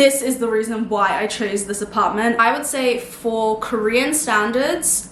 this is the reason why I chose this apartment. I would say for Korean standards,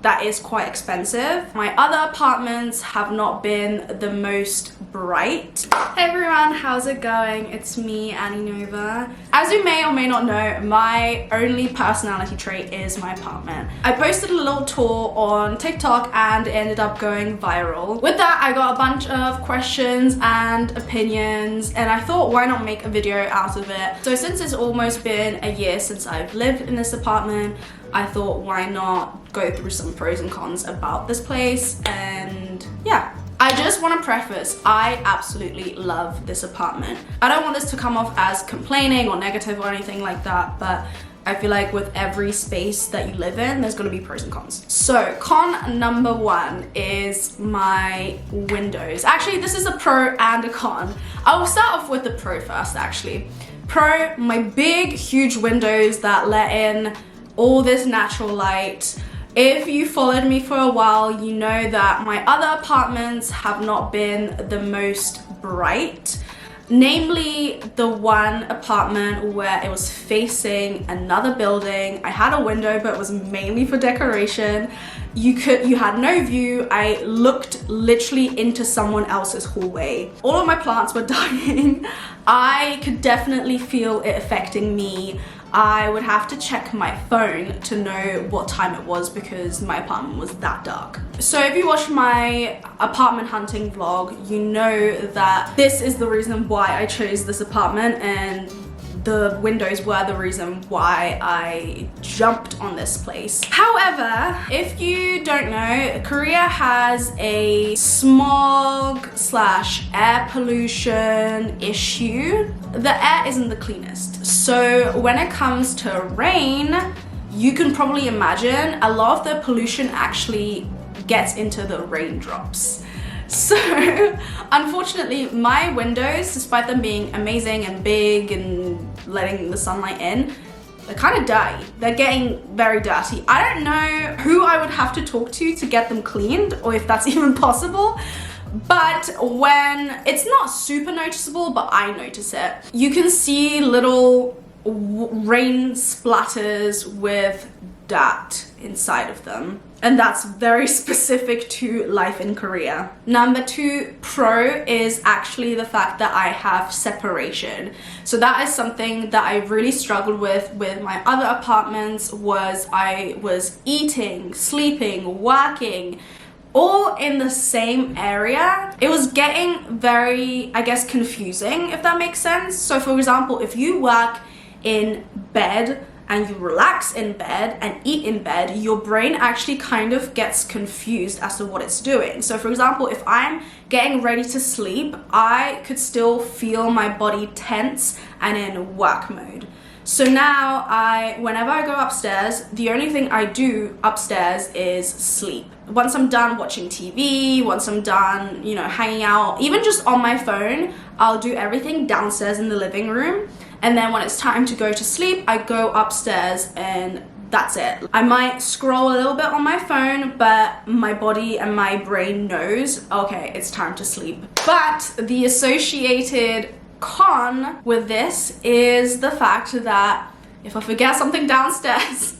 that is quite expensive. My other apartments have not been the most bright. Hey everyone, how's it going? It's me, Annie Nova. As you may or may not know, my only personality trait is my apartment. I posted a little tour on TikTok and it ended up going viral. With that, I got a bunch of questions and opinions, and I thought, why not make a video out of it? So since it's almost been a year since I've lived in this apartment, I thought, why not go through some pros and cons about this place. And yeah, I just want to preface, I absolutely love this apartment. I don't want this to come off as complaining or negative or anything like that, but I feel like with every space that you live in, there's going to be pros and cons. So con number one is my windows. Actually, this is a pro and a con. I'll start off with the pro first, actually. Pro, my big, huge windows that let in all this natural light. If you followed me for a while, you know that my other apartments have not been the most bright. Namely, the one apartment where it was facing another building. I had a window, but it was mainly for decoration. You had no view. I looked literally into someone else's hallway. All of my plants were dying. I could definitely feel it affecting me. I would have to check my phone to know what time it was because my apartment was that dark. So if you watch my apartment hunting vlog, you know that this is the reason why I chose this apartment, and the windows were the reason why I jumped on this place. However, if you don't know, Korea has a smog / air pollution issue. The air isn't the cleanest. So when it comes to rain, you can probably imagine a lot of the pollution actually gets into the raindrops. So unfortunately, my windows, despite them being amazing and big and letting the sunlight in, they're kind of dirty. They're getting very dirty. I don't know who I would have to talk to get them cleaned, or if that's even possible. But when it's not super noticeable, but I notice it, you can see little rain splatters with dirt inside of them. And that's very specific to life in Korea. Number two pro is actually the fact that I have separation. So that is something that I really struggled with my other apartments. Was I was eating, sleeping, working, all in the same area. It was getting very, I guess, confusing, if that makes sense. So for example, if you work in bed and you relax in bed and eat in bed, your brain actually kind of gets confused as to what it's doing. So for example, if I'm getting ready to sleep, I could still feel my body tense and in work mode. So now whenever I go upstairs, the only thing I do upstairs is sleep. Once I'm done watching TV, once I'm done, hanging out, even just on my phone, I'll do everything downstairs in the living room. And then when it's time to go to sleep, I go upstairs and that's it. I might scroll a little bit on my phone, but my body and my brain knows, okay, it's time to sleep. But the associated con with this is the fact that if I forget something downstairs,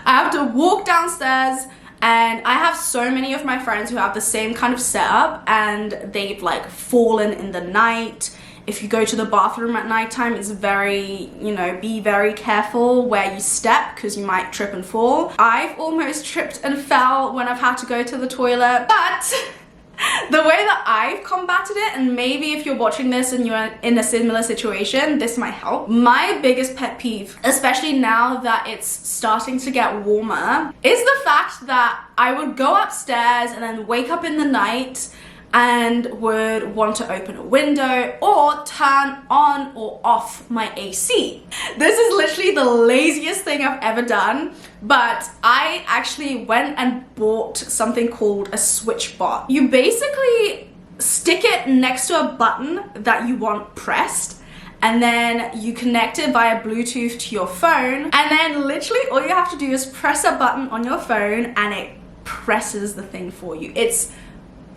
I have to walk downstairs. And I have so many of my friends who have the same kind of setup, and they've like fallen in the night. If you go to the bathroom at nighttime, it's very, be very careful where you step because you might trip and fall. I've almost tripped and fell when I've had to go to the toilet, but the way that I've combated it, and maybe if you're watching this and you're in a similar situation, this might help. My biggest pet peeve, especially now that it's starting to get warmer, is the fact that I would go upstairs and then wake up in the night and would want to open a window or turn on or off my AC. This is literally the laziest thing I've ever done, but I actually went and bought something called a switch bot. You basically stick it next to a button that you want pressed, and then you connect it via Bluetooth to your phone, and then literally all you have to do is press a button on your phone and it presses the thing for you.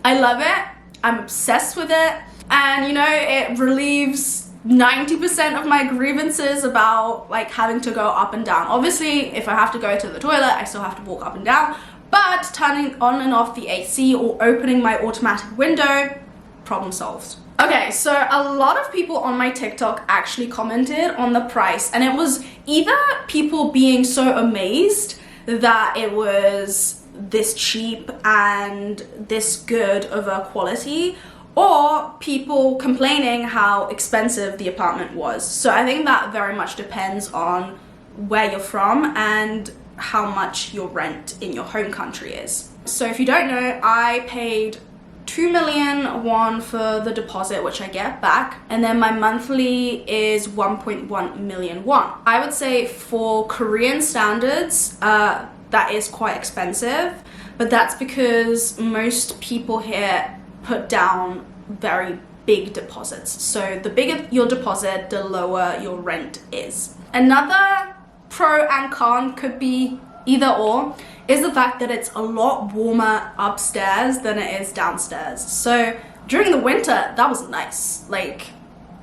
I love it. I'm obsessed with it. And it relieves 90% of my grievances about like having to go up and down. Obviously, if I have to go to the toilet, I still have to walk up and down, but turning on and off the AC or opening my automatic window, problem solved. Okay, so a lot of people on my TikTok actually commented on the price, and it was either people being so amazed that it was this cheap and this good of a quality, or people complaining how expensive the apartment was. So I think that very much depends on where you're from and how much your rent in your home country is. So if you don't know, I paid 2 million won for the deposit, which I get back, and then my monthly is 1.1 million won. I would say for Korean standards, that is quite expensive, but that's because most people here put down very big deposits. So the bigger your deposit, the lower your rent is. Another pro and con, could be either or, is the fact that it's a lot warmer upstairs than it is downstairs. So during the winter, that was nice. Like,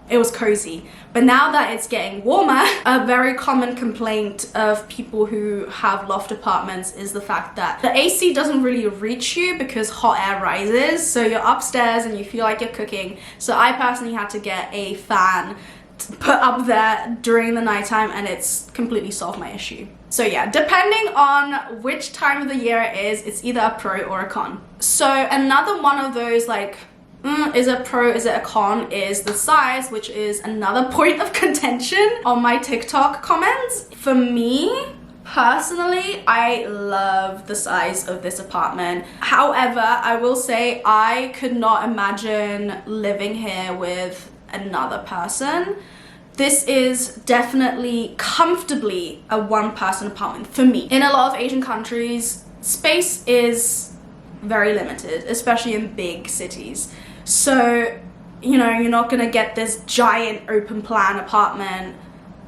it was cozy. But now that it's getting warmer, a very common complaint of people who have loft apartments is the fact that the AC doesn't really reach you because hot air rises. So you're upstairs and you feel like you're cooking. So I personally had to get a fan put up there during the nighttime, and it's completely solved my issue. So yeah, depending on which time of the year it is, it's either a pro or a con. So another one of those like, is it a pro, is it a con, is the size, which is another point of contention on my TikTok comments. For me, personally, I love the size of this apartment. However, I will say I could not imagine living here with another person. This is definitely comfortably a one-person apartment for me. In a lot of Asian countries, space is very limited, especially in big cities. So, you know, you're not gonna get this giant open plan apartment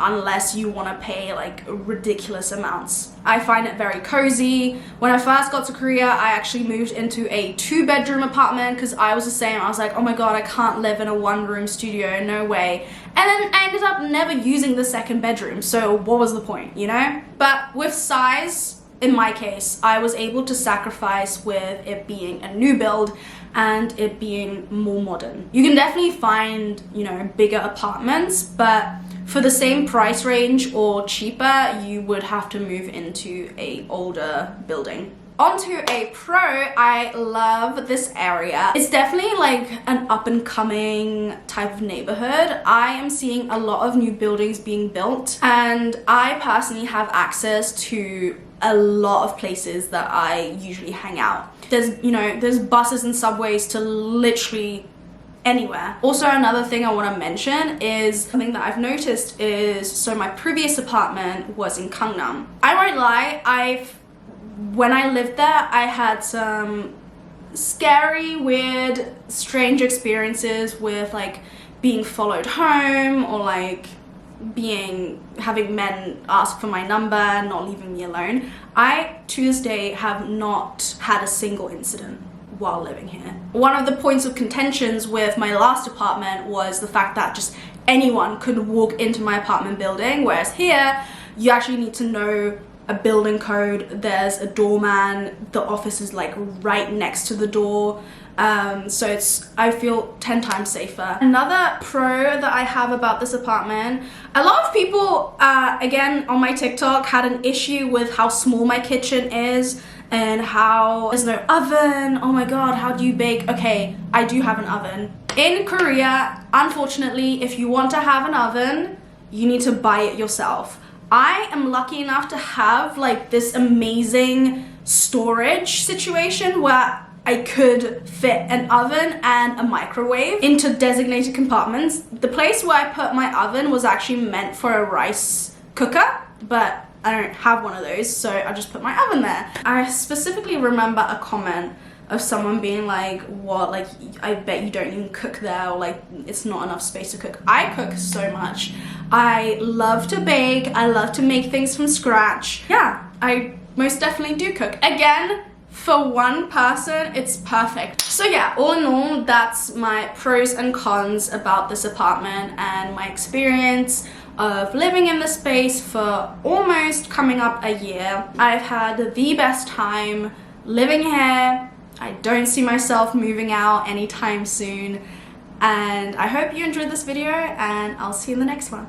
unless you want to pay like ridiculous amounts. I find it very cozy. When I first got to Korea, I actually moved into a 2-bedroom apartment because I was the same. I was like, oh my god, I can't live in a 1-room studio, no way. And then I ended up never using the 2nd bedroom, so what was the point, you know? But with size, in my case, I was able to sacrifice with it being a new build and it being more modern. You can definitely find, you know, bigger apartments, but for the same price range or cheaper, you would have to move into a older building. Onto a pro, I love this area. It's definitely like an up and coming type of neighborhood. I am seeing a lot of new buildings being built, and I personally have access to a lot of places that I usually hang out. There's buses and subways to literally anywhere. Also, another thing I want to mention is something that I've noticed is, so my previous apartment was in Gangnam. I won't lie, when I lived there, I had some scary, weird, strange experiences with like being followed home, or like having men ask for my number and not leaving me alone. I, to this day, have not had a single incident while living here. One of the points of contentions with my last apartment was the fact that just anyone could walk into my apartment building, whereas here, you actually need to know a building code. There's a doorman, the office is like right next to the door. So I feel 10 times safer. Another pro that I have about this apartment, a lot of people, again, on my TikTok had an issue with how small my kitchen is and how there's no oven. Oh my god, how do you bake? Okay, I do have an oven. In Korea, unfortunately, if you want to have an oven, you need to buy it yourself. I am lucky enough to have like this amazing storage situation where I could fit an oven and a microwave into designated compartments. The place where I put my oven was actually meant for a rice cooker, but I don't have one of those, so I just put my oven there. I specifically remember a comment of someone being like, what, like, I bet you don't even cook there, or like, it's not enough space to cook. I cook so much. I love to bake, I love to make things from scratch. Yeah, I most definitely do cook. Again, for one person, it's perfect. So yeah, all in all, that's my pros and cons about this apartment and my experience of living in the space for almost coming up a year. I've had the best time living here. I don't see myself moving out anytime soon. And I hope you enjoyed this video, and I'll see you in the next one.